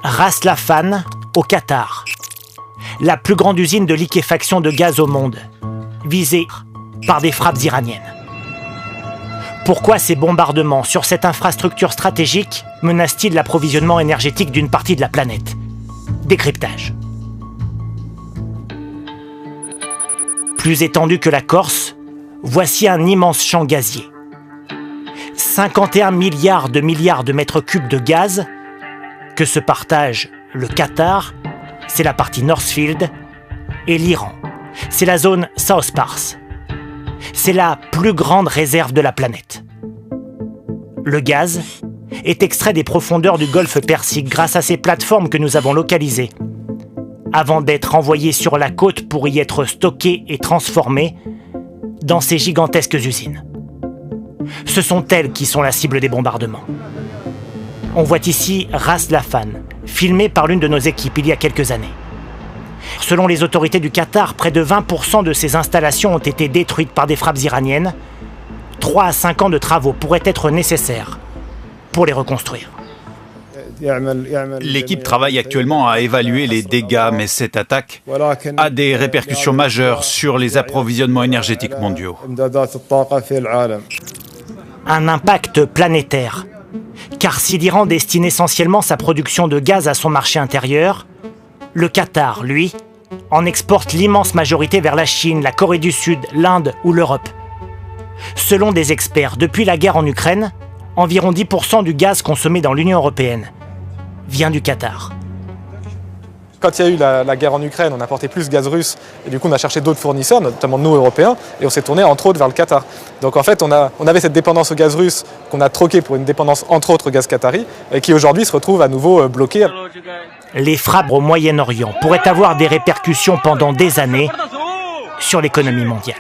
Ras Laffan, au Qatar. La plus grande usine de liquéfaction de gaz au monde, visée par des frappes iraniennes. Pourquoi ces bombardements sur cette infrastructure stratégique menacent-ils l'approvisionnement énergétique d'une partie de la planète? Décryptage. Plus étendu que la Corse, voici un immense champ gazier. 51 milliards de mètres cubes de gaz que se partagent le Qatar, c'est la partie Northfield, et l'Iran, c'est la zone South Pars. C'est la plus grande réserve de la planète. Le gaz est extrait des profondeurs du golfe Persique grâce à ces plateformes que nous avons localisées, avant d'être envoyé sur la côte pour y être stocké et transformé dans ces gigantesques usines. Ce sont elles qui sont la cible des bombardements. On voit ici Ras Laffan, filmé par l'une de nos équipes il y a quelques années. Selon les autorités du Qatar, près de 20% de ces installations ont été détruites par des frappes iraniennes. 3 à 5 ans de travaux pourraient être nécessaires pour les reconstruire. L'équipe travaille actuellement à évaluer les dégâts, mais cette attaque a des répercussions majeures sur les approvisionnements énergétiques mondiaux. Un impact planétaire. Car si l'Iran destine essentiellement sa production de gaz à son marché intérieur, le Qatar, lui, en exporte l'immense majorité vers la Chine, la Corée du Sud, l'Inde ou l'Europe. Selon des experts, depuis la guerre en Ukraine, environ 10% du gaz consommé dans l'Union européenne vient du Qatar. Quand il y a eu la guerre en Ukraine, on importait plus de gaz russe et du coup on a cherché d'autres fournisseurs, notamment nous Européens, et on s'est tourné entre autres vers le Qatar. Donc en fait on avait cette dépendance au gaz russe qu'on a troqué pour une dépendance entre autres au gaz qatari et qui aujourd'hui se retrouve à nouveau bloquée. Les frappes au Moyen-Orient pourraient avoir des répercussions pendant des années sur l'économie mondiale.